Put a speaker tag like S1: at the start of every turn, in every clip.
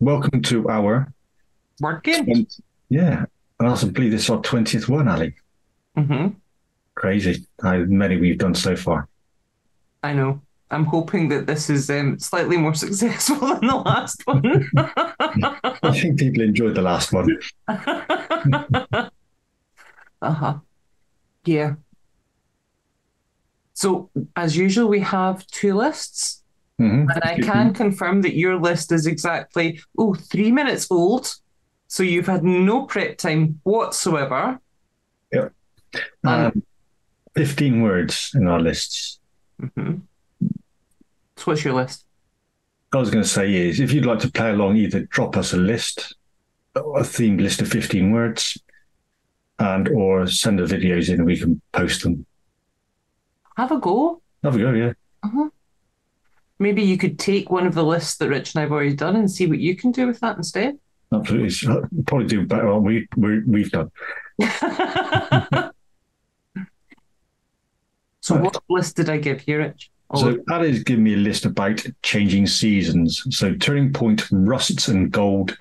S1: Welcome to our
S2: Word game.
S1: 20, yeah, and I believe this is our 20th one, Ali.
S2: hmm
S1: Crazy how many we've done so far.
S2: I know. I'm hoping that this is slightly more successful than the last one.
S1: I think people enjoyed the last one.
S2: Uh-huh. Yeah. So, as usual, we have two lists, and I can confirm that your list is exactly, 3 minutes old. So, you've had no prep time whatsoever.
S1: Yep.
S2: And
S1: 15 words in our lists.
S2: mhm. So, what's your list?
S1: I was going to say is if you'd like to play along, either drop us a list, a themed list of 15 words, and or send the videos in and we can post them.
S2: Have a go.
S1: Have a go, yeah.
S2: Uh-huh. Maybe you could take one of the lists that Rich and I've already done and see what you can do with that instead.
S1: Absolutely. Probably do better than we've done.
S2: So,
S1: Right.
S2: what list did I give you, Rich? All of
S1: So
S2: them.
S1: Ali's given me a list about changing seasons. So turning point, russets and gold,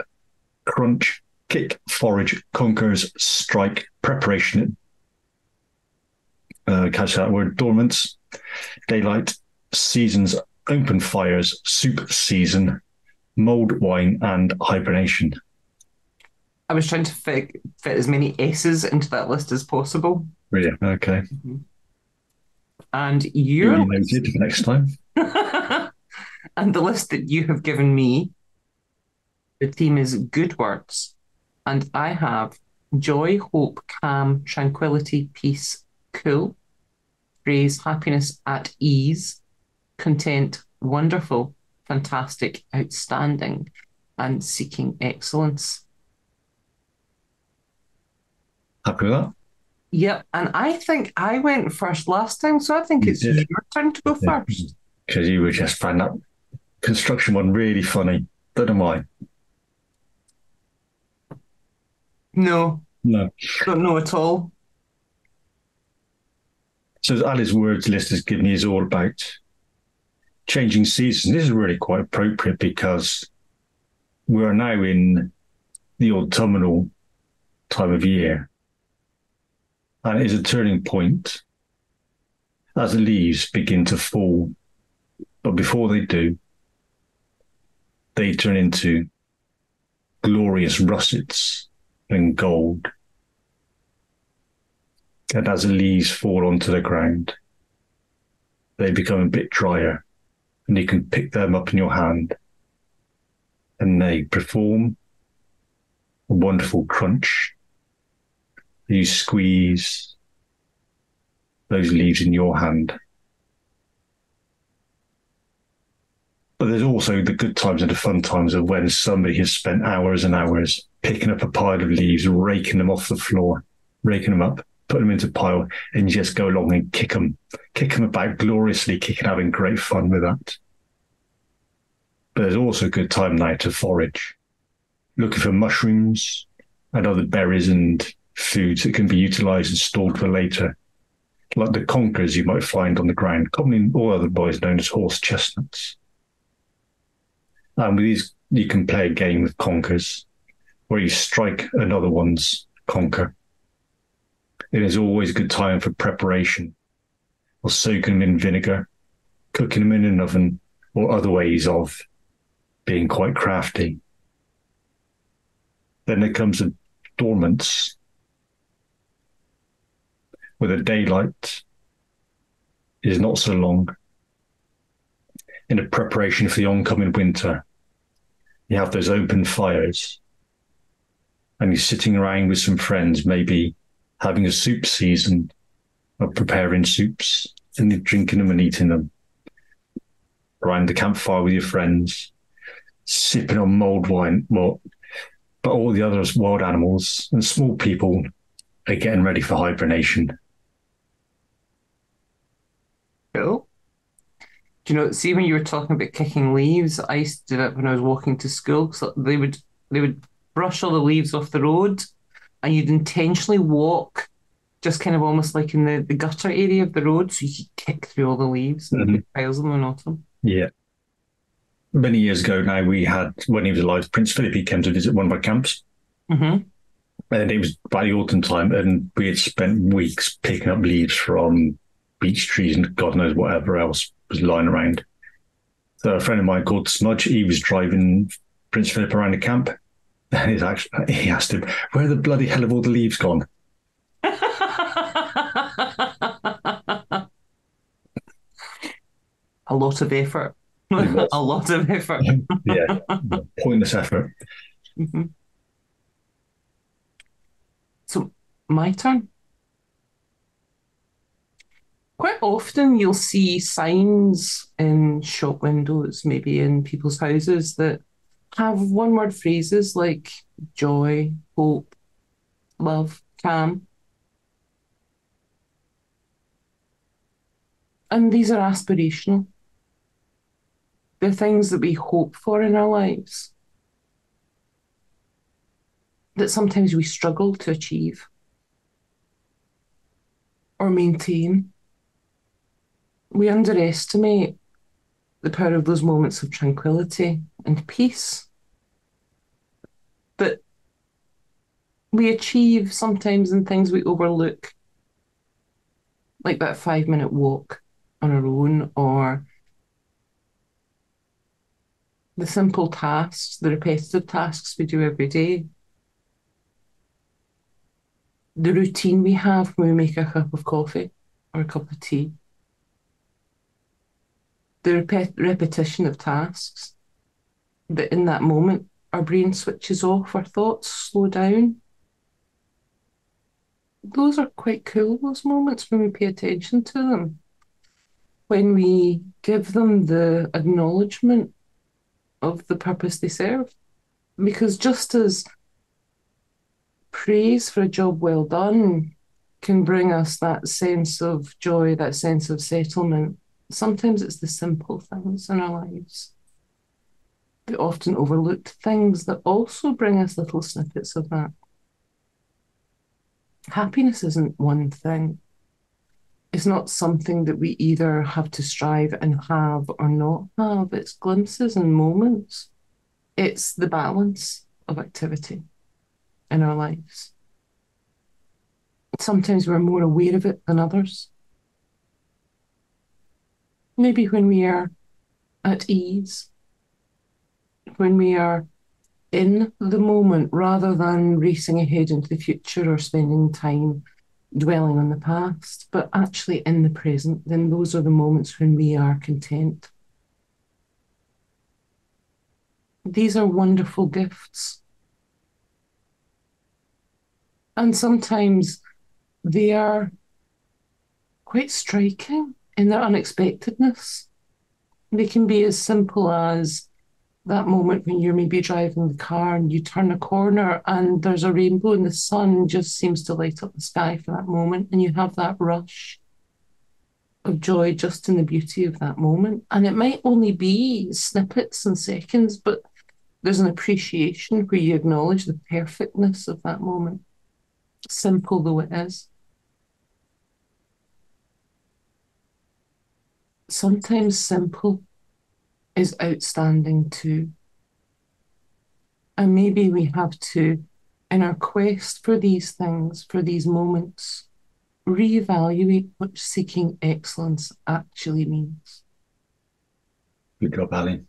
S1: crunch, kick, forage, conkers, strike, preparation. Catch that word. Dormance, daylight, seasons, open fires, soup season, mulled wine, and hibernation.
S2: I was trying to fit as many S's into that list as possible.
S1: Really? Okay.
S2: Mhm. And your
S1: Duly
S2: list,
S1: noted for next time.
S2: and the list that you have given me, the theme is good words. And I have joy, hope, calm, tranquility, peace, cool, praise, happiness, at ease, content, wonderful, fantastic, outstanding, and seeking excellence.
S1: Happy with that?
S2: Yep, and I think I went first last time, so I think
S1: You
S2: it's
S1: did.
S2: your turn to go first.
S1: Because you were just found that construction one really funny. Don't know why.
S2: No,
S1: No.
S2: don't know at all.
S1: So Ali's words list has given you is all about changing seasons. This is really quite appropriate because we are now in the autumnal time of year, and it is a turning point as the leaves begin to fall. But before they do, they turn into glorious russets and gold. And as the leaves fall onto the ground, they become a bit drier, and you can pick them up in your hand, and they perform a wonderful crunch. You squeeze those leaves in your hand. But there's also the good times and the fun times of when somebody has spent hours and hours picking up a pile of leaves, raking them off the floor, raking them up, putting them into a pile, and you just go along and kick them about gloriously, kicking, having great fun with that. But there's also a good time now to forage, looking for mushrooms and other berries and foods that can be utilized and stored for later, like the conkers you might find on the ground, commonly all otherwise known as horse chestnuts. And with these, you can play a game with conkers where you strike another one's conker. It is always a good time for preparation, or soaking them in vinegar, cooking them in an oven, or other ways of being quite crafty. Then there comes a dormance, where the daylight is not so long. In a preparation for the oncoming winter, you have those open fires, and you're sitting around with some friends, maybe having a soup season of preparing soups, and you're drinking them and eating them around the campfire with your friends, sipping on mulled wine. Well, but all the other wild animals and small people are getting ready for hibernation.
S2: Cool. Do you know, see when you were talking about kicking leaves, I used to do that when I was walking to school. So they would brush all the leaves off the road and you'd intentionally walk just kind of almost like in the gutter area of the road so you could kick through all the leaves and the
S1: Mm-hmm.
S2: big piles of them in autumn.
S1: Yeah. many years ago now, we had, when he was alive, Prince Philip came to visit one of our camps.
S2: Mm-hmm.
S1: And it was by the autumn time, and we had spent weeks picking up leaves from beech trees and God knows whatever else was lying around. So a friend of mine called Smudge, he was driving Prince Philip around the camp. And he asked him, where the bloody hell have all the leaves gone?
S2: A lot of effort. A lot of effort.
S1: Yeah, pointless effort.
S2: Mm-hmm. So, my turn. Quite often you'll see signs in shop windows, maybe in people's houses, that have one word phrases like joy, hope, love, calm. And these are aspirational. They're things that we hope for in our lives that sometimes we struggle to achieve or maintain. We underestimate the power of those moments of tranquility and peace that we achieve sometimes in things we overlook, like that 5-minute walk on our own, or the simple tasks, the repetitive tasks we do every day, the routine we have when we make a cup of coffee or a cup of tea, the repetition of tasks, that in that moment our brain switches off, our thoughts slow down. Those are quite cool, those moments when we pay attention to them, when we give them the acknowledgement of the purpose they serve. Because just as praise for a job well done can bring us that sense of joy, that sense of settlement, sometimes it's the simple things in our lives, the often overlooked things that also bring us little snippets of that. Happiness isn't one thing. It's not something that we either have to strive and have or not have. It's glimpses and moments. It's the balance of activity in our lives. Sometimes we're more aware of it than others. Maybe when we are at ease, when we are in the moment rather than racing ahead into the future or spending time dwelling on the past, but actually in the present, then those are the moments when we are content. These are wonderful gifts. And sometimes they are quite striking in their unexpectedness. They can be as simple as that moment when you're maybe driving the car and you turn a corner and there's a rainbow and the sun just seems to light up the sky for that moment, and you have that rush of joy just in the beauty of that moment. And it might only be snippets and seconds, but there's an appreciation where you acknowledge the perfectness of that moment, simple though it is. Sometimes simple is outstanding too. And maybe we have to, in our quest for these things, for these moments, reevaluate what seeking excellence actually means.
S1: Good job, Ali.